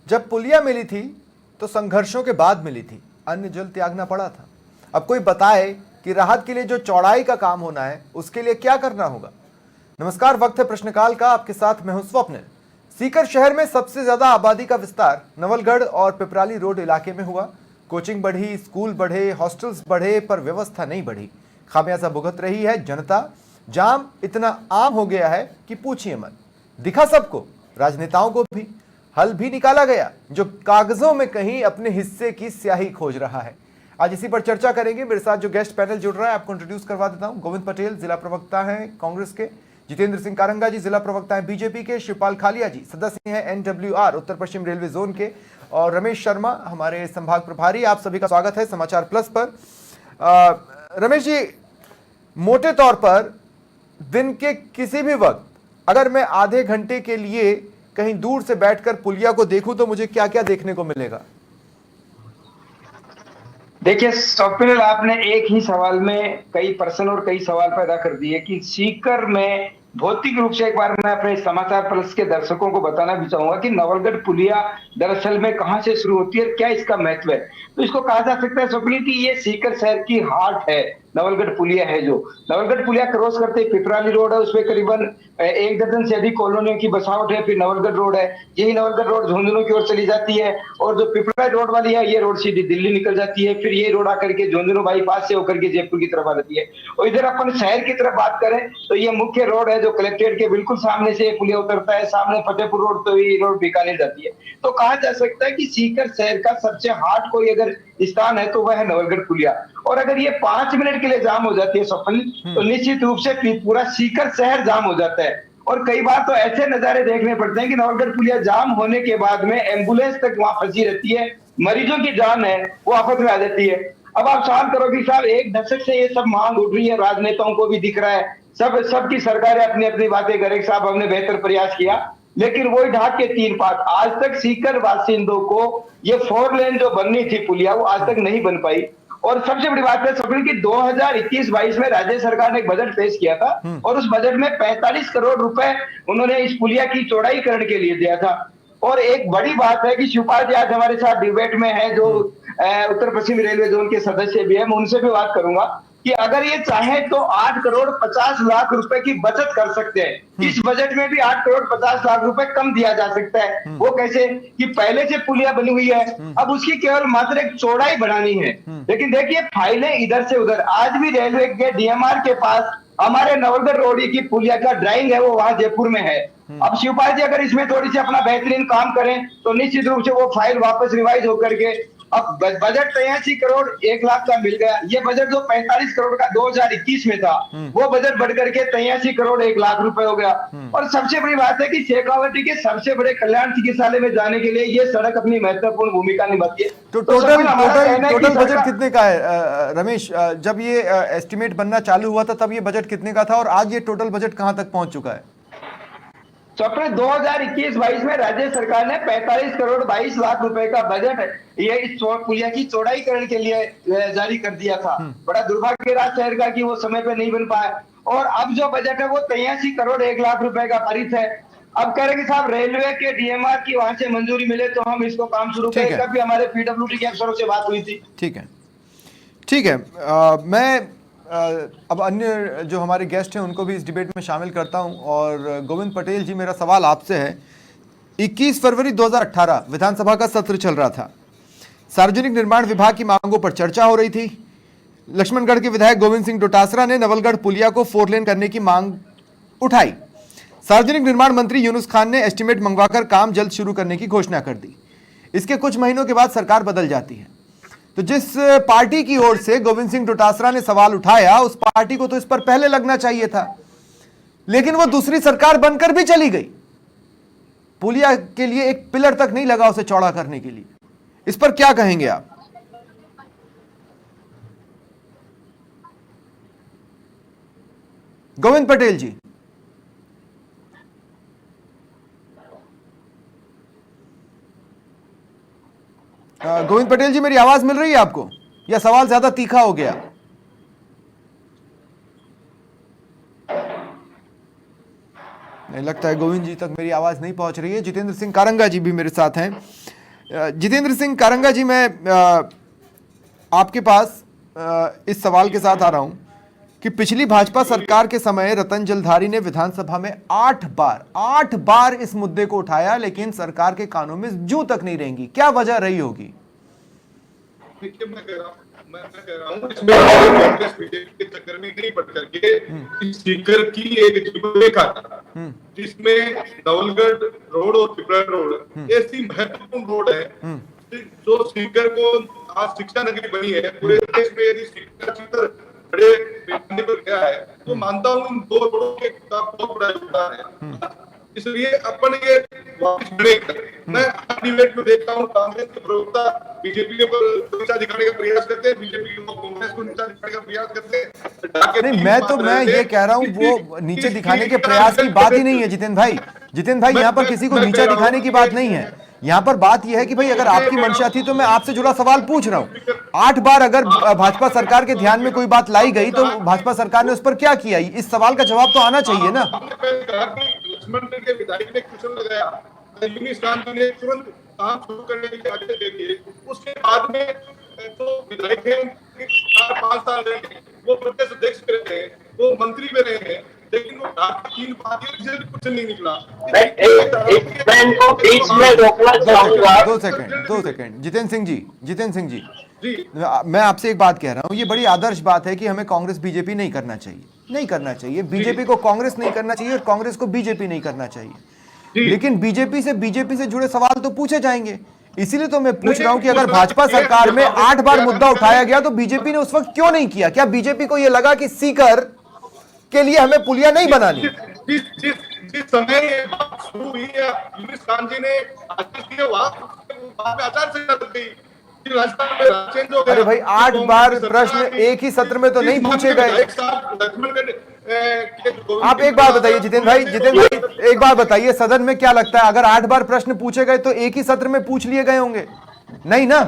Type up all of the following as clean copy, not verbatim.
जब पुलिया मिली थी तो संघर्षों के बाद मिली थी, अन्य जल त्यागना पड़ा था। अब कोई बताए कि राहत के लिए जो चौड़ाई का काम होना है उसके लिए क्या करना होगा। नमस्कार, वक्त है प्रश्नकाल का। आपके साथ मैं हूं स्वप्निल। सीकर शहर में सबसे ज्यादा आबादी का विस्तार नवलगढ़ और पिपराली रोड इलाके में हुआ। कोचिंग बढ़ी, स्कूल बढ़े, हॉस्टल्स बढ़े, पर व्यवस्था नहीं बढ़ी। खामियाजा भुगत रही है जनता। जाम इतना आम हो गया है कि पूछिए मत। दिखा सबको, राजनेताओं को भी। हल भी निकाला गया जो कागजों में कहीं अपने हिस्से की स्याही खोज रहा है। आज इसी पर चर्चा करेंगे। मेरे साथ जो गेस्ट पैनल जुड़ रहा है आपको इंट्रोड्यूस करवा देता हूं। गोविंद पटेल जिला प्रवक्ता हैं कांग्रेस के, जितेंद्र सिंह कारंगा जी जिला प्रवक्ता हैं बीजेपी के, शिवपाल खालिया जी सदस्य हैं एनडब्ल्यूआर उत्तर पश्चिम रेलवे जोन के, और रमेश शर्मा हमारे संभाग प्रभारी। आप सभी का स्वागत है समाचार प्लस पर। रमेश जी, मोटे तौर पर दिन के किसी भी वक्त अगर मैं आधे घंटे के लिए कहीं दूर से बैठकर पुलिया को देखूं तो मुझे क्या क्या देखने को मिलेगा? देखिए स्वप्निल, आपने एक ही सवाल में कई प्रश्न और कई सवाल पैदा कर दिए कि सीकर में भौतिक रूप से एक बार मैं अपने समाचार प्लस के दर्शकों को बताना भी चाहूंगा कि नवलगढ़ पुलिया दरअसल में कहां से शुरू होती है, क्या इसका महत्व है। तो इसको कहा जा सकता है स्वप्निल कि ये सीकर शहर की हार्ट है। नवलगढ़ पुलिया है जो नवलगढ़ पुलिया क्रॉस करते पिपराली रोड है, उसमें करीबन एक दर्जन से अधिक कॉलोनियों की बसावट है। फिर नवलगढ़ रोड है, यही नवलगढ़ रोड झुंझुनू की ओर चली जाती है, और जो पिपराली रोड वाली है ये रोड सीधी दिल्ली निकल जाती है। फिर ये रोड आकर के झुंझुनू बाईपास से होकर के जयपुर की तरफ आ जाती है। और इधर अपन शहर की तरफ बात करें तो ये मुख्य रोड है जो कलेक्ट्रेट के बिल्कुल सामने से पुलिया उतरता है, सामने फतेहपुर रोड तो ये रोड बीकानेर जाती है। तो कहा जा सकता है कि सीकर शहर का सबसे हार्ट कोई अगर स्थान है तो वह है नवलगढ़ पुलिया। और अगर ये 5 मिनट के लिए जाम हो जाती है स्वप्न, तो निश्चित रूप से पूरा सीकर शहर जाम हो जाता है। और कई बार तो ऐसे नजारे देखने पड़ते हैं कि नवलगढ़ पुलिया जाम होने के बाद में एम्बुलेंस तक वहां फंसी रहती है, मरीजों की जान है वो आफत में आ जाती है। अब आप सवाल करो कि साहब एक दशक से ये सब मांग उठ रही है, राजनेताओं को भी दिख रहा है, सबकी सरकारें अपनी अपनी बातें करें, साहब हमने बेहतर प्रयास किया, लेकिन वही ढाक के तीन पात। आज तक सीकर वासिंदों को ये 4 लेन जो बननी थी पुलिया वो आज तक नहीं बन पाई। और सबसे बड़ी बात है स्वप्निल की 2021-22 में राज्य सरकार ने एक बजट पेश किया था, और उस बजट में 45 करोड़ रुपए उन्होंने इस पुलिया की चौड़ाईकरण के लिए दिया था। और एक बड़ी बात है कि शिवपाल जी आज हमारे साथ डिबेट में है, जो उत्तर पश्चिमी रेलवे जोन के सदस्य भी है, मैं उनसे भी बात करूंगा कि अगर ये चाहे तो 8 करोड़ 50 लाख रुपए की बचत कर सकते हैं। इस बजट में भी 8 करोड़ 50 लाख रुपए कम दिया जा सकता है। वो कैसे कि पहले से पुलिया बनी हुई है, अब उसकी केवल मात्र एक चौड़ाई बढ़ानी है। लेकिन देखिए फाइलें इधर से उधर, आज भी रेलवे के डीएमआर के पास हमारे नवलगढ़ रोड की पुलिया का ड्राइंग है, वो वहां जयपुर में है। अब शिवपाल जी अगर इसमें थोड़ी सी अपना बेहतरीन काम करें तो निश्चित रूप से वो फाइल वापस रिवाइज होकर के अब बजट 83 करोड़ 1 लाख का मिल गया। ये बजट जो 45 करोड़ का 2021 में था वो बजट बढ़ करके 83 करोड़ 1 लाख रुपए हो गया। और सबसे बड़ी बात है कि शेखावटी के सबसे बड़े कल्याण चिकित्सालय में जाने के लिए ये सड़क अपनी महत्वपूर्ण भूमिका निभाती है। तो टोटल बजट कितने का है रमेश? जब ये एस्टिमेट बनना चालू हुआ था तब ये बजट कितने का था, और आज ये टोटल बजट कहां तक पहुंच चुका है? तो अपने 2021-22 में राज्य सरकार ने 45 करोड़ 22 लाख रुपए का बजट ये इस पुलिया की चौड़ाईकरण के लिए जारी कर दिया था। बड़ा दुर्भाग्य रहा शहर का कि वो समय पे नहीं बन पाया। और अब जो बजट है वो 83 करोड़ 1 लाख रुपए का पारित है। अब कह रहे कि साहब रेलवे के डीएमआर की वहां से मंजूरी मिले तो हम इसको काम शुरू करें। कभी हमारे पीडब्ल्यूडी के अफसरों से बात हुई थी। ठीक है। मैं अब अन्य जो हमारे गेस्ट हैं उनको भी इस डिबेट में शामिल करता हूं। और गोविंद पटेल जी, मेरा सवाल आपसे है। 21 फरवरी 2018 विधानसभा का सत्र चल रहा था। सार्वजनिक निर्माण विभाग की मांगों पर चर्चा हो रही थी। लक्ष्मणगढ़ के विधायक गोविंद सिंह डोटासरा ने नवलगढ़ पुलिया को 4 लेन करने की मांग उठाई। सार्वजनिक निर्माण मंत्री यूनुस खान ने एस्टीमेट मंगवाकर काम जल्द शुरू करने की घोषणा कर दी। इसके कुछ महीनों के बाद सरकार बदल जाती है। तो जिस पार्टी की ओर से गोविंद सिंह डोटासरा ने सवाल उठाया उस पार्टी को तो इस पर पहले लगना चाहिए था, लेकिन वो दूसरी सरकार बनकर भी चली गई। पुलिया के लिए एक पिलर तक नहीं लगा उसे चौड़ा करने के लिए। इस पर क्या कहेंगे आप? गोविंद पटेल जी। गोविंद पटेल जी, मेरी आवाज मिल रही है आपको या सवाल ज्यादा तीखा हो गया? नहीं लगता है गोविंद जी तक मेरी आवाज नहीं पहुंच रही है। जितेंद्र सिंह कारंगा जी भी मेरे साथ हैं। जितेंद्र सिंह कारंगा जी, मैं आपके पास इस सवाल के साथ आ रहा हूं कि पिछली भाजपा सरकार के समय रतन जलधारी ने विधानसभा में 8 बार इस मुद्दे को उठाया, लेकिन सरकार के कानों में जूं तक नहीं रहेंगी। क्या वजह रही होगी? देखिए, मैं कह रहा हूँ इसमें कांग्रेस बीजेपी के चक्कर में नहीं पड़ करके इस स्पीकर की एक रूपरेखा जिसमें नवलगढ़ रोड और पिपरा रोड ऐसी महत्वपूर्ण रोड है जो स्पीकर को आज शिक्षा नगरी बनी है पूरे देश में। यदि शिक्षा क्षेत्र बड़े पैमाने पर गया है तो मानता हूँ इन 2 रोडों के बहुत बड़ा योगदान है। इसलिए अपन ये वापस मैं डिबेट में देखता हूँ कांग्रेस के प्रवक्ता बीजेपी के ऊपर नीचा दिखाने का प्रयास करते हैं, बीजेपी के लोग कांग्रेस को नीचा दिखाने का प्रयास करते हैं। नहीं, मैं ये कह रहा हूँ वो नीचे दिखाने के प्रयास की बात ही नहीं है जितेंद्र भाई, यहाँ पर किसी को नीचा दिखाने की बात नहीं है। यहाँ पर बात यह है कि भाई अगर आपकी मंशा थी तो मैं आपसे जुड़ा सवाल पूछ रहा हूँ। 8 बार अगर भाजपा सरकार के ध्यान में कोई बात लाई गई तो भाजपा सरकार ने उस पर क्या किया, इस सवाल का जवाब तो आना चाहिए ना। लक्ष्मण के विधायक ने क्वेश्चन लगाया, ने तुरंत काम शुरू करने के लिए आदेश दे दिए। उसके बाद में तो विधायक है 4-5 साल रहे, वो प्रदेश अध्यक्ष रहे हैं, वो मंत्री में रहे हैं, लेकिन वो 3 बार कुछ नहीं निकला। मैं इनको बीच में रोकना चाहूंगा। 2 सेकंड जितेंद्र सिंह जी, मैं आपसे एक बात कह रहा हूँ, ये बड़ी आदर्श बात है कि हमें कांग्रेस बीजेपी नहीं करना चाहिए, बीजेपी को कांग्रेस नहीं करना चाहिए और कांग्रेस को बीजेपी नहीं करना चाहिए, लेकिन बीजेपी से जुड़े सवाल तो पूछे जाएंगे। इसीलिए तो मैं पूछ रहा हूं कि अगर भाजपा सरकार में 8 बार मुद्दा उठाया गया तो बीजेपी ने उस वक्त क्यों नहीं किया? क्या बीजेपी को यह लगा कि सीकर के लिए हमें पुलिया नहीं बनानी? जिस समय ये बात शुरू हुई है, यूनुस खान जी ने आदेश दिए, वहां पे आचार संहिता लग गई। अरे भाई 8 बार प्रश्न एक ही सत्र में तो नहीं पूछे गए। आप एक बात बताइए जितेंद्र भाई, एक बार बताइए, सदन में क्या लगता है अगर 8 बार प्रश्न पूछे गए तो एक ही सत्र में पूछ लिए गए होंगे? नहीं ना,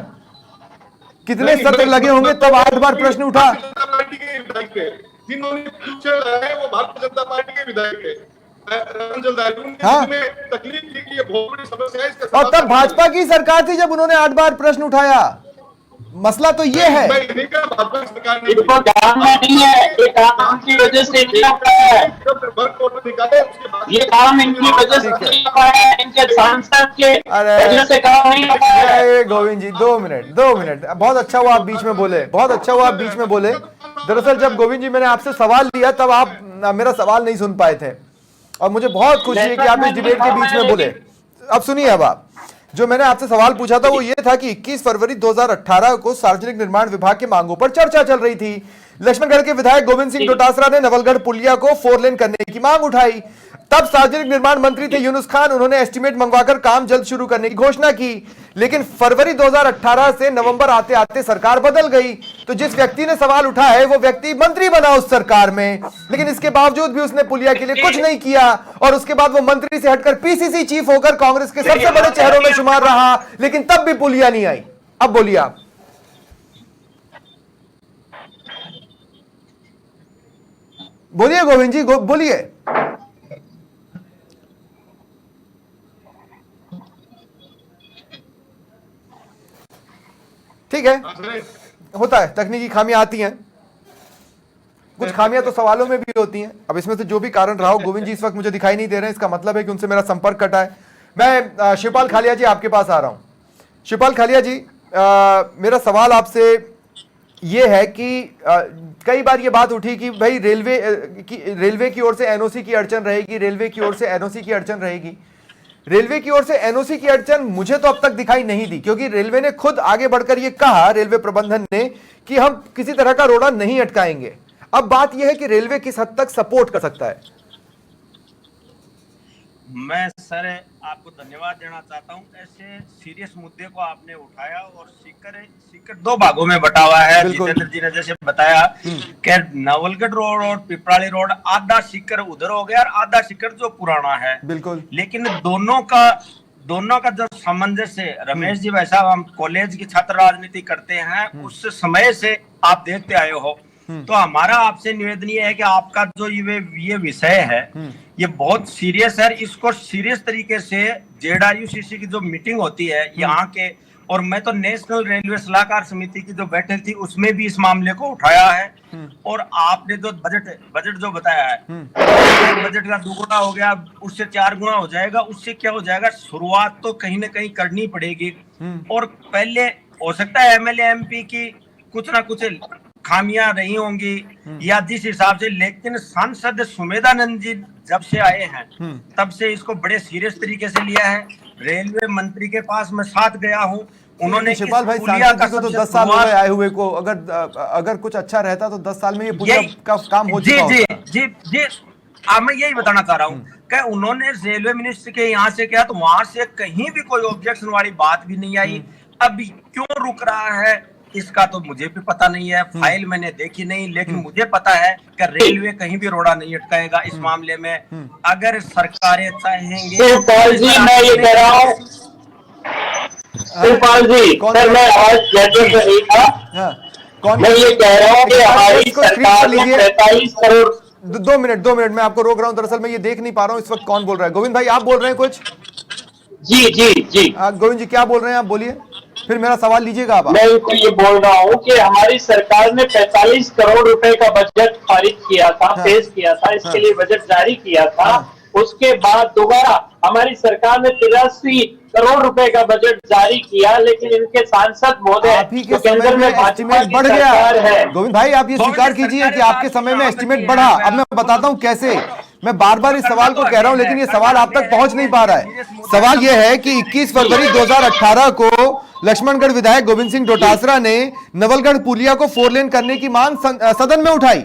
कितने सत्र लगे होंगे तब 8 बार प्रश्न उठा? जिन्होंने वो भारतीय जनता पार्टी के विधायक है। हाँ, तकलीफ थी कि ये बहुत बड़ी समस्या है, और तब भाजपा की सरकार थी जब उन्होंने 8 बार प्रश्न उठाया। मसला तो ये है, इनको काम नहीं है, ये काम की वजह से नहीं हो पाया है, ये काम इनकी वजह से नहीं हो पाया है, इनके सांसद के वजह से काम नहीं हो पाया है। गोविंद जी 2 मिनट, बहुत अच्छा हुआ आप बीच में बोले, दरअसल जब गोविंद जी मैंने आपसे सवाल लिया तब आप मेरा सवाल नहीं सुन पाए थे और मुझे बहुत खुशी है कि आप इस डिबेट के बीच में बोले। अब सुनिए, अब आप जो मैंने आपसे सवाल पूछा था वो ये था कि 21 फरवरी 2018 को सार्वजनिक निर्माण विभाग के मांगों पर चर्चा चल रही थी। लक्ष्मणगढ़ के विधायक गोविंद सिंह डोटासरा ने नवलगढ़ पुलिया को 4 लेन करने की मांग उठाई। तब सार्वजनिक निर्माण मंत्री थे यूनुस खान, उन्होंने एस्टीमेट मंगवाकर काम जल्द शुरू करने की घोषणा की। लेकिन फरवरी 2018 से नवंबर आते आते सरकार बदल गई, तो जिस व्यक्ति ने सवाल उठा है वो व्यक्ति मंत्री बना उस सरकार में, लेकिन इसके बावजूद भी उसने पुलिया के लिए कुछ नहीं किया और उसके बाद वो मंत्री से हटकर पीसीसी चीफ होकर कांग्रेस के सबसे बड़े चेहरों में शुमार रहा, लेकिन तब भी पुलिया नहीं आई। अब बोलिए आप। बोलिए गोविंद जी, बोलिए। ठीक है, होता है, तकनीकी खामियां आती हैं, कुछ खामियां तो सवालों में भी होती हैं। अब इसमें से जो भी कारण रहा हो, गोविंद जी इस वक्त मुझे दिखाई नहीं दे रहे हैं, इसका मतलब है कि उनसे मेरा संपर्क कटा है। मैं शिवपाल खालिया जी आपके पास आ रहा हूं। शिवपाल खालिया जी, मेरा सवाल आपसे ये है कि कई बार ये बात उठी कि भाई रेलवे की ओर से एनओसी की अड़चन रहेगी, रेलवे की ओर से एनओसी की अड़चन रहेगी। रेलवे की ओर से एनओसी की अड़चन मुझे तो अब तक दिखाई नहीं दी, क्योंकि रेलवे ने खुद आगे बढ़कर यह कहा, रेलवे प्रबंधन ने, कि हम किसी तरह का रोड़ा नहीं अटकाएंगे। अब बात यह है कि रेलवे किस हद तक सपोर्ट कर सकता है? मैं सर आपको धन्यवाद देना चाहता हूं, ऐसे सीरियस मुद्दे को आपने उठाया और सीकर 2 भागों में बटा हुआ है। जितेंद्र जी ने जैसे बताया कि नवलगढ़ रोड और पिपराली रोड, आधा सीकर उधर हो गया और आधा सीकर जो पुराना है, बिल्कुल, लेकिन दोनों का जो सामंजस्य है, रमेश जी भाई साहब, हम कॉलेज की छात्र राजनीति करते हैं, उस समय से आप देखते आए हो तो हमारा आपसे निवेदन ये है कि आपका जो ये विषय है ये बहुत सीरियस है, इसको सीरियस तरीके से जेडआरयूसीसी की जो मीटिंग होती है यहाँ के, और मैं तो नेशनल रेलवे सलाहकार समिति की जो बैठक थी उसमें भी इस मामले को उठाया है, और आपने जो बजट जो बताया है बजट का 2 गुना हो गया, उससे 4 गुना हो जाएगा, उससे क्या हो जाएगा, शुरुआत तो कहीं ना कहीं करनी पड़ेगी। और पहले हो सकता है एमएलए एमपी की कुछ ना कुछ खामियां रही होंगी या जिस हिसाब से, लेकिन सांसद सुमेधानंद जी जब से आए हैं तब से इसको बड़े सीरियस तरीके से लिया है। रेलवे मंत्री के पास मैं साथ गया हूं, उन्होंने शिवपाल भाई सांसद जी को तो 10 साल हो गए आए हुए को, अगर कुछ अच्छा रहता तो 10 साल में ये पूरा का काम हो चुका होता। जी मैं यही बताना चाह रहा हूँ कि उन्होंने रेलवे मिनिस्टर के यहाँ से किया तो वहां से कहीं भी कोई ऑब्जेक्शन वाली बात भी नहीं आई। अब क्यों रुक रहा है इसका तो मुझे भी पता नहीं है, फाइल मैंने देखी नहीं, लेकिन मुझे पता है कि रेलवे कहीं भी रोड़ा नहीं अटकाएगा इस मामले में। अगर सरकारें चाहेंगे शिवपाल जी मैं ये कह रहा हूँ, शिवपाल जी सर मैं आज जैसे नहीं था, मैं ये कह रहा हूँ कि हमारी सरकार ने 45 करोड़ 2 मिनट मैं आपको रोक रहा हूं, दरअसल मैं ये देख नहीं पा रहा हूं इस वक्त कौन बोल रहा है। गोविंद भाई आप बोल रहे हैं कुछ? जी गोविंद जी क्या बोल रहे हैं आप, बोलिए फिर मेरा सवाल लीजिएगा आप। मैं तो ये बोल रहा हूँ कि हमारी सरकार ने 45 करोड़ रुपए का बजट पारित किया था, पेश किया था, इसके लिए बजट जारी किया था। उसके बाद दोबारा हमारी सरकार ने 83 करोड़ रुपए का बजट जारी किया, लेकिन इनके सांसद महोदय के केंद्र में एस्टिमेट बढ़ गया। गोविंद भाई आप ये स्वीकार कीजिए कि आपके समय में एस्टिमेट बढ़ा। अब मैं बताता हूं कैसे। मैं बार बार इस सवाल को कह रहा हूं लेकिन ये सवाल आप तक पहुंच नहीं पा रहा है। सवाल यह है कि 21 फरवरी 2018 को लक्ष्मणगढ़ विधायक गोविंद सिंह डोटासरा ने नवलगढ़ पुलिया को 4 लेन करने की मांग सदन में उठाई।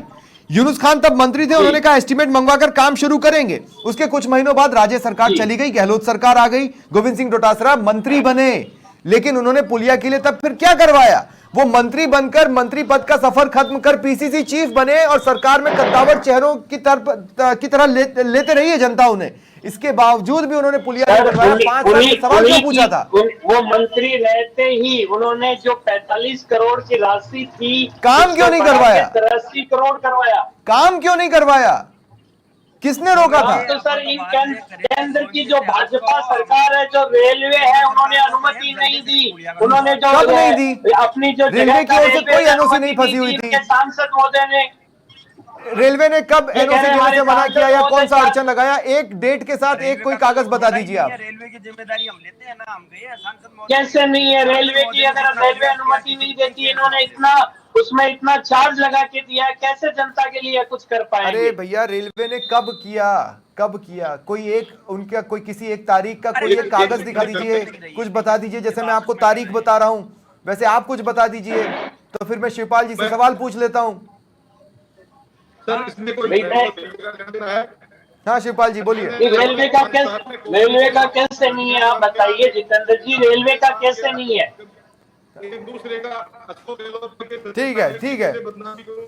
यूनुस खान तब मंत्री थे, उन्होंने कहा एस्टीमेट मंगवाकर काम शुरू करेंगे। उसके कुछ महीनों बाद राज्य सरकार चली गई, गहलोत सरकार आ गई, गोविंद सिंह डोटासरा मंत्री बने, लेकिन उन्होंने पुलिया के लिए तब फिर क्या करवाया? वो मंत्री बनकर मंत्री पद का सफर खत्म कर पीसीसी चीफ बने और सरकार में कद्दावर चेहरों की तरह लेते रही है जनता उन्हें। इसके बावजूद भी उन्होंने पुलिया नहीं बनवाया। 5 साल में सवाल क्यों पूछा था? वो मंत्री रहते ही उन्होंने जो 45 करोड़ की राशि थी, काम क्यों नहीं करवाया? 83 करोड़ करवाया। काम क्यों नहीं करवाया? किसने रोका था? तो सर इन केंद्र की जो भाजपा सरकार है, जो रेलवे है, उन्होंने अनुमति नहीं दी। उन्होंने जो कब नहीं दी? अपनी जो रेलवे की ओर से कोई एनओसी नहीं फंसी हुई थी। सांसद महोदय ने, रेलवे ने कब एनओसी देने से मना किया या कौन सा अड़चन लगाया? एक डेट के साथ एक कोई कागज बता दीजिए आप। रेलवे की जिम्मेदारी हम लेते हैं ना, हम गए हैं सांसद। कैसे नहीं है रेलवे की? अगर रेलवे अनुमति नहीं देती, इन्होंने इतना उसमें इतना चार्ज लगा के दिया, कैसे जनता के लिए कुछ कर पाएंगे? अरे भैया रेलवे ने कब किया? कोई एक उनका कोई किसी एक तारीख का कोई एक कागज दिखा दीजिए, कुछ बता दीजिए। जैसे मैं आपको तारीख बता रहा हूं वैसे आप कुछ बता दीजिए, तो फिर मैं शिवपाल जी से सवाल पूछ लेता हूं। सर इसमें कोई हाँ शिवपाल जी बोलिए। रेलवे का कैसे नहीं है? आप बताइए जितेंद्र जी, रेलवे का कैसे नहीं है? एक दूसरे का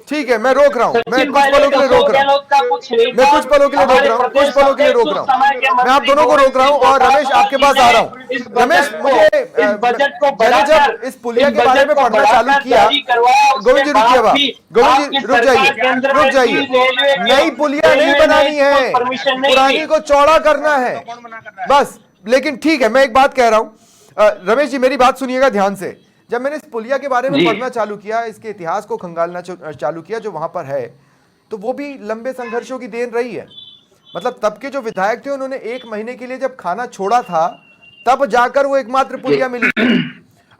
ठीक है मैं रोक रहा हूँ, मैं कुछ पलों के लिए रोक रहा हूँ, मैं आप दोनों को रोक रहा हूँ। और रमेश आपके पास आ रहा हूँ। रमेश मुझे मैंने जब इस पुलिया के बारे में पढ़ना चालू किया, गोविंद जी रुकिए, गोविंद जी रुक जाइए। नई पुलिया नहीं बनानी है, पुरानी को चौड़ा करना है बस। लेकिन ठीक है मैं एक बात कह रहा हूँ, रमेश जी मेरी बात सुनिएगा ध्यान से। जब मैंने इस पुलिया के बारे में पढ़ना चालू किया, इसके इतिहास को खंगालना चालू किया जो वहां पर है, तो वो भी लंबे संघर्षों की देन रही है। मतलब तब के जो विधायक थे उन्होंने 1 महीने के लिए जब खाना छोड़ा था तब जाकर वो एकमात्र पुलिया मिली।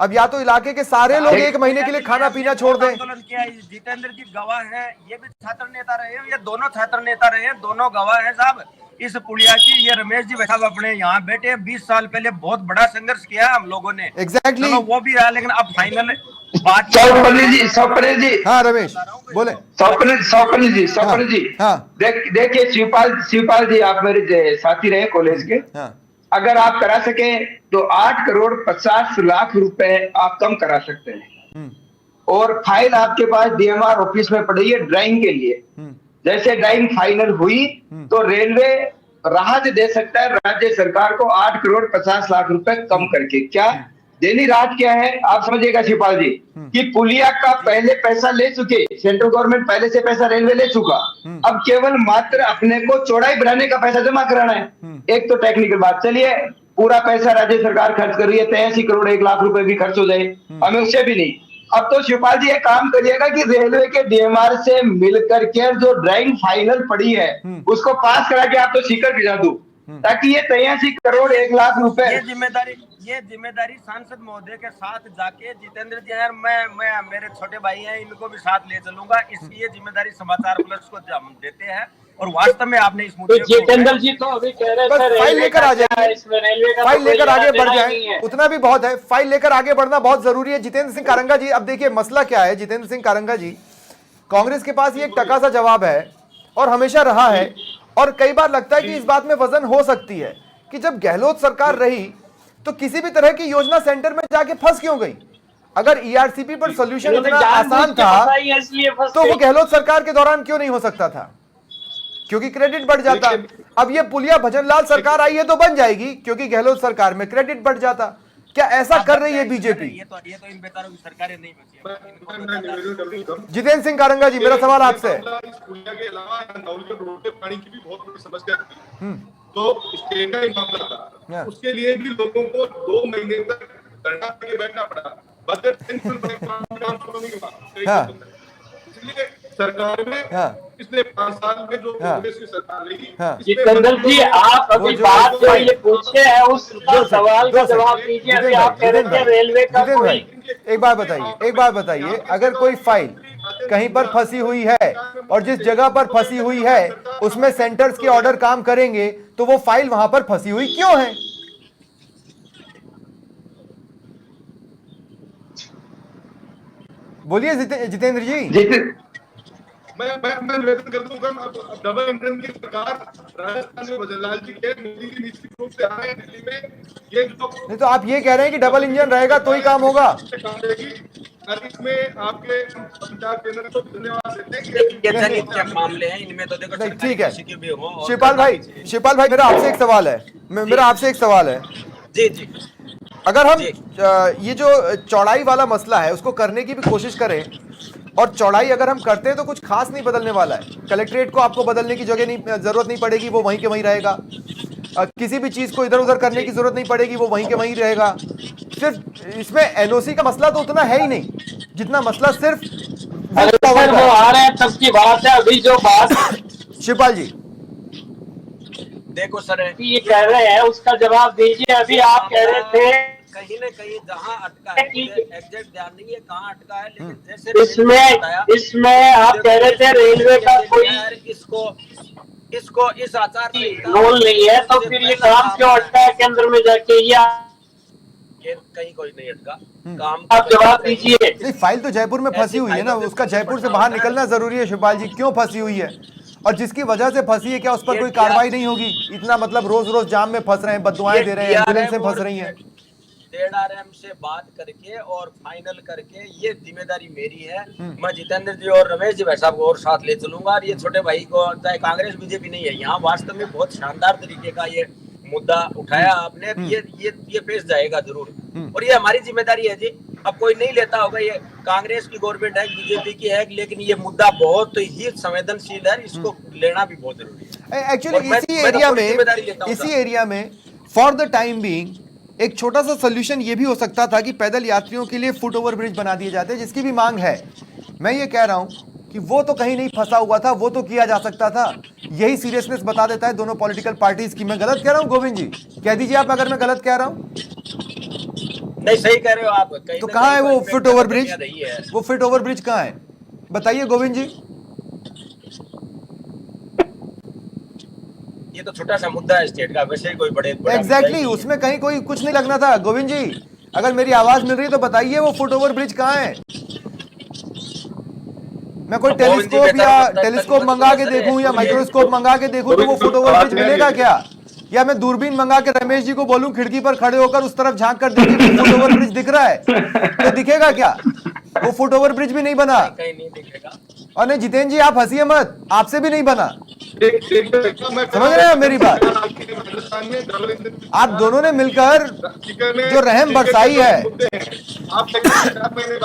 अब या तो इलाके के सारे लोग 1 महीने के लिए खाना पीना छोड़ दें। जितेंद्र जी गवाह है, ये भी छात्र नेता रहे हैं, ये दोनों छात्र नेता रहे हैं, दोनों गवाह है साहब इस पुलिया की। ये रमेश जी साहब अपने यहाँ बैठे 20 साल पहले बहुत बड़ा संघर्ष किया हम लोगों ने। एग्जैक्टली वो भी रहा, लेकिन अब फाइनल बात स्वप्निल जी हाँ रमेश बोले। स्वप्निल जी हाँ देखिए शिवपाल जी आप मेरे साथी रहे कॉलेज के। हाँ अगर आप करा सके तो 8 करोड़ 50 लाख रुपए आप कम करा सकते हैं। और फाइल आपके पास डीएमआर ऑफिस में पड़ी है ड्राइंग के लिए। जैसे ड्राइंग फाइनल हुई तो रेलवे राहत दे सकता है राज्य सरकार को 8 करोड़ 50 लाख रुपए कम करके। क्या देनी राहत क्या है आप समझिएगा शिवपाल जी, कि पुलिया का पहले पैसा ले चुके, सेंट्रल गवर्नमेंट पहले से पैसा रेलवे ले चुका, अब केवल मात्र अपने को चौड़ाई बढ़ाने का पैसा जमा कराना है। एक तो टेक्निकल बात, चलिए पूरा पैसा राज्य सरकार खर्च कर रही है, 83 करोड़ 1 लाख रुपए भी खर्च हो जाए, हमें उससे भी नहीं। अब तो शिवपाल जी एक काम करिएगा कि रेलवे के डीएमआर से मिलकर के जो ड्राइंग फाइनल पड़ी है उसको पास करा के आप तो सीकर भिजा दो, ताकि ये 83 करोड़ 1 लाख रुपए। ये जिम्मेदारी सांसद महोदय के साथ जाके जितेंद्र जी यार, मैं मेरे छोटे भाई हैं, इनको भी साथ ले चलूंगा, इसकी ये जिम्मेदारी समाचार प्लस को देते हैं। और वास्तव में आपने इस मुद्दे को, जितेंद्र जी तो अभी कह रहे थे फाइल लेकर आ जाए, इसमें रेलवे का फाइल लेकर आगे बढ़ जाए, उतना भी बहुत है। फाइल लेकर आगे बढ़ना बहुत जरूरी है। जितेंद्र सिंह कारंगा जी, अब देखिए मसला क्या है जितेंद्र सिंह कारंगा जी, कांग्रेस के पास ये एक टका सा जवाब है और हमेशा रहा है, और कई बार लगता है कि इस बात में वजन हो सकती है कि जब गहलोत सरकार रही तो किसी भी तरह की योजना सेंटर में जाके फंस क्यों गई। अगर ईआरसीपी पर सोल्यूशन इतना आसान था तो वो गहलोत सरकार के दौरान क्यों नहीं हो सकता था, क्योंकि क्रेडिट बढ़ जाता। अब ये पुलिया भजनलाल सरकार आई है तो बन जाएगी क्योंकि गहलोत सरकार में क्रेडिट बढ़ जाता। क्या ऐसा कर रही है बीजेपी? ये तो इन बेचारों की सरकारें नहीं बची। जितेंद्र सिंह कारंगा जी, मेरा सवाल आपसे है, इस पुलिया के अलावा नवलगढ़ रोड पे पानी की भी बहुत बड़ी समस्या थी, तो स्टे का ही मामला था, उसके लिए भी लोगों को 2 महीने तक धरना करके बैठना पड़ा, बजट इसलिए सरकार ने पिछले 5 साल में जो कांग्रेस की सरकार रही। जितेंद्र जी आप अभी बात जो ये पूछे हैं उसका सवाल का जवाब दीजिए। अभी आप कह रहे थे रेलवे का कोई, एक बात बताइए, अगर कोई फाइल कहीं पर फंसी हुई है और जिस जगह पर फंसी हुई है उसमें सेंटर्स के ऑर्डर काम करेंगे तो वो फाइल वहां पर फंसी हुई क्यों है? बोलिए जितेंद्र जी। मैं निवेदन कर दूंगा, डबल इंजन की सरकार राजस्थान में भजनलाल जी के मोदी जी निश्चित रूप से आ रहे हैं दिल्ली में, ये जो नहीं तो आप ये कह रहे हैं कि डबल इंजन रहेगा तो ही काम होगा। इसमें आपके संचार चैनल को धन्यवाद देते हैं क्या मामले हैं इनमें, तो देखो ठीक है। शिवपाल भाई मेरा आपसे एक सवाल है, जी, अगर हम ये जो चौड़ाई वाला मसला है उसको करने की भी कोशिश करें, और चौड़ाई अगर हम करते हैं तो कुछ खास नहीं बदलने वाला है। कलेक्ट्रेट को आपको बदलने की जरूरत नहीं पड़ेगी, वो वहीं के वहीं रहेगा। किसी भी चीज को इधर उधर करने की जरूरत नहीं पड़ेगी, वो वहीं के वहीं रहेगा। सिर्फ इसमें एनओसी का मसला तो उतना है ही नहीं जितना मसला सिर्फ वो आ रहे हैं तब की बात है। अभी जो बात शिवपाल जी देखो सर, ये कह रहे हैं उसका जवाब दीजिए। अभी आप कह रहे थे कहीं न कहीं जहां अटका है, एग्जैक्ट ध्यान नहीं है कहां अटका है, लेकिन जैसे इसमें आप कह रहे थे रेलवे का कोई इसको इस आचार रोल नहीं है, तो फिर ये काम क्यों अटका है केंद्र में जाके? या कहीं कोई नहीं अटका काम, आप जवाब दीजिए। नहीं, फाइल तो जयपुर में फंसी हुई है ना, उसका जयपुर से बाहर निकलना जरूरी है। शिवपाल जी क्यों फंसी हुई है और जिसकी वजह से फंसी है, क्या उस पर कोई कार्रवाई नहीं होगी? इतना मतलब रोज रोज जाम में फंस रहे हैं, बददुआएं दे रहे हैं, एम्बुलेंस में फंस रही हैं। DRM से बात करके और फाइनल करके, ये जिम्मेदारी मेरी है। मैं जितेंद्र जी और रमेश जी भाई साहब को और साथ ले चलूंगा, और ये छोटे भाई को, चाहे कांग्रेस बीजेपी नहीं है, यहाँ वास्तव में बहुत शानदार तरीके का ये मुद्दा उठाया आपने, ये पेश जाएगा जरूर, और ये हमारी जिम्मेदारी है जी। अब कोई नहीं लेता होगा, ये कांग्रेस की गवर्नमेंट है, बीजेपी की है, लेकिन ये मुद्दा बहुत ही संवेदनशील है, इसको लेना भी बहुत जरूरी है। एक्चुअली इसी एरिया में फॉर द टाइम बीइंग एक छोटा सा सोल्यूशन ये भी हो सकता था कि पैदल यात्रियों के लिए फुट ओवर ब्रिज बना दिए जाते, जिसकी भी मांग है। मैं ये कह रहा हूं कि वो तो कहीं नहीं फंसा हुआ था, वो तो किया जा सकता था। यही सीरियसनेस बता देता है दोनों पॉलिटिकल पार्टीज की। मैं गलत कह रहा हूं गोविंद जी? कह दीजिए आप अगर मैं गलत कह रहा हूं। नहीं, सही कह रहे हो आप। तो कहाँ है वो फुट ओवर ब्रिज? वो फुट ओवर ब्रिज कहाँ है बताइए गोविंद जी। ये तो छोटा सा मुद्दा है स्टेट का, वैसे ही कोई बड़े एग्जैक्टली उसमें कहीं कोई कुछ नहीं लगना था। गोविंद जी अगर मेरी आवाज मिल रही है तो बताइए वो फुट ओवर ब्रिज कहाँ है? मैं कोई टेलीस्कोप मंगा के देखूं या माइक्रोस्कोप मंगा के देखूं तो वो फुट ओवर ब्रिज मिलेगा क्या? या मैं दूरबीन मंगा के रमेश जी को बोलूं खिड़की पर खड़े होकर उस तरफ झांक कर देखिए फुट ओवर ब्रिज दिख रहा है, तो दिखेगा क्या? वो फुट ओवर ब्रिज भी नहीं बना। कहीं नहीं दिखेगा। और नहीं जितेंद्र जी आप हंसिए मत, आपसे भी नहीं बना। समझ रहे हैं मेरी बात? आप दोनों ने मिलकर जो रहम बरसाई है,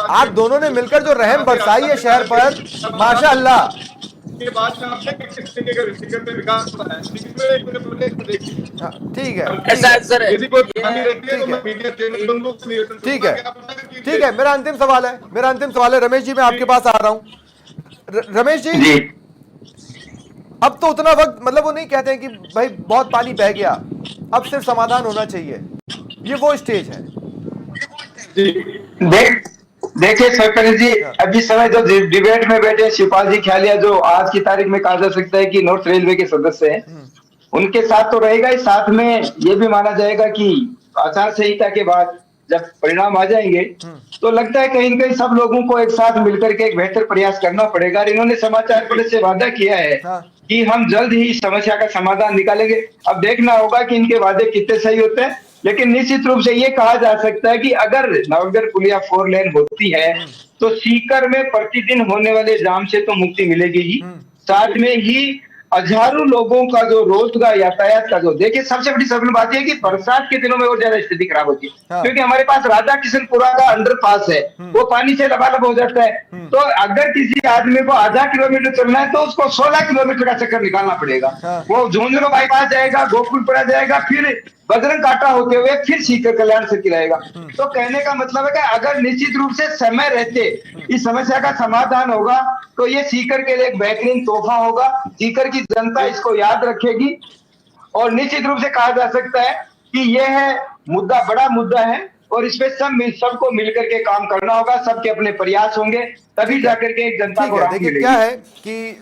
आप दोनों ने मिलकर जो रहम बरसाई है शहर पर, माशाअल्लाह। ठीक है, ठीक है, ठीक है। मेरा अंतिम सवाल है रमेश जी, मैं आपके पास आ रहा हूं। रमेश जी, अब तो उतना वक्त, मतलब वो नहीं कहते हैं कि भाई बहुत पानी बह गया, अब सिर्फ समाधान होना चाहिए, ये वो स्टेज है। देखिए सरपंच जी, अभी समय जो डिबेट में बैठे शिवपाल जी ख्यालिया, जो आज की तारीख में कहा जा सकता है कि नॉर्थ रेलवे के सदस्य हैं, उनके साथ तो रहेगा ही, साथ में ये भी माना जाएगा कि आचार संहिता के बाद जब परिणाम आ जाएंगे तो लगता है कहीं न कहीं सब लोगों को एक साथ मिलकर के एक बेहतर प्रयास करना पड़ेगा। और इन्होंने समाचार पत्र से वादा किया है कि हम जल्द ही समस्या का समाधान निकालेंगे। अब देखना होगा कि इनके वादे कितने सही होते हैं, लेकिन निश्चित रूप से ये कहा जा सकता है कि अगर नवलगढ़ पुलिया 4 लेन होती है तो सीकर में प्रतिदिन होने वाले जाम से तो मुक्ति मिलेगी ही, साथ में ही हजारों लोगों का जो रोज का यातायात का जो, देखिए सबसे बड़ी सबसे बात यह कि बरसात के दिनों में और ज्यादा स्थिति खराब होती है, क्योंकि हमारे पास राधा किशनपुरा का अंडरपास है, वो पानी से लबालब हो जाता है। तो अगर किसी आदमी को आधा किलोमीटर चलना है तो उसको 16 किलोमीटर का चक्कर निकालना पड़ेगा। वो झुंझुनू बाईपास जाएगा, गोकुलपुरा जाएगा, फिर बजरंग काटा होते हुए फिर सीकर कल्याण सर्किल आएगा। तो कहने का मतलब है कि अगर निश्चित रूप से समय रहते इस समस्या का समाधान होगा तो ये सीकर के लिए एक बेहतरीन तोहफा होगा। सीकर की जनता इसको याद रखेगी और निश्चित रूप से कहा जा सकता है कि यह है मुद्दा, बड़ा मुद्दा है और इसमें सबको मिलकर के काम करना होगा, सबके अपने प्रयास होंगे, तभी जाकर के एक जनता को। देखिए क्या है कि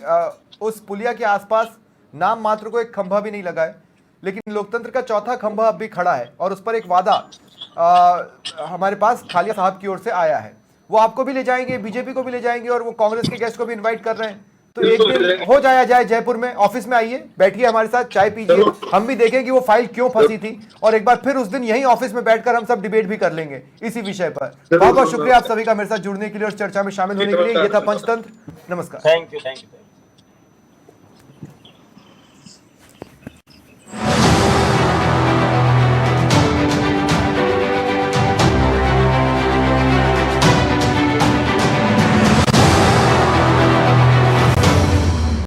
उस पुलिया के आसपास नाम मात्र को एक खंभा भी नहीं लगा है, लेकिन लोकतंत्र का चौथा खंभा अब भी खड़ा है और उस पर एक वादा हमारे पास खालिया साहब की ओर से आया है। वो आपको भी ले जाएंगे, बीजेपी को भी ले जाएंगे और वो कांग्रेस के गेस्ट को भी इनवाइट कर रहे हैं। तो एक दिन हो जाए जयपुर में, ऑफिस में आइए, बैठिए हमारे साथ, चाय पीजिए, हम भी देखें कि वो फाइल क्यों फंसी थी और एक बार फिर उस दिन यही ऑफिस में बैठकर हम सब डिबेट भी कर लेंगे इसी विषय पर। बहुत बहुत शुक्रिया आप सभी का मेरे साथ जुड़ने के लिए और चर्चा में शामिल होने के लिए। ये था पंचतंत्र। नमस्कार। Thank you.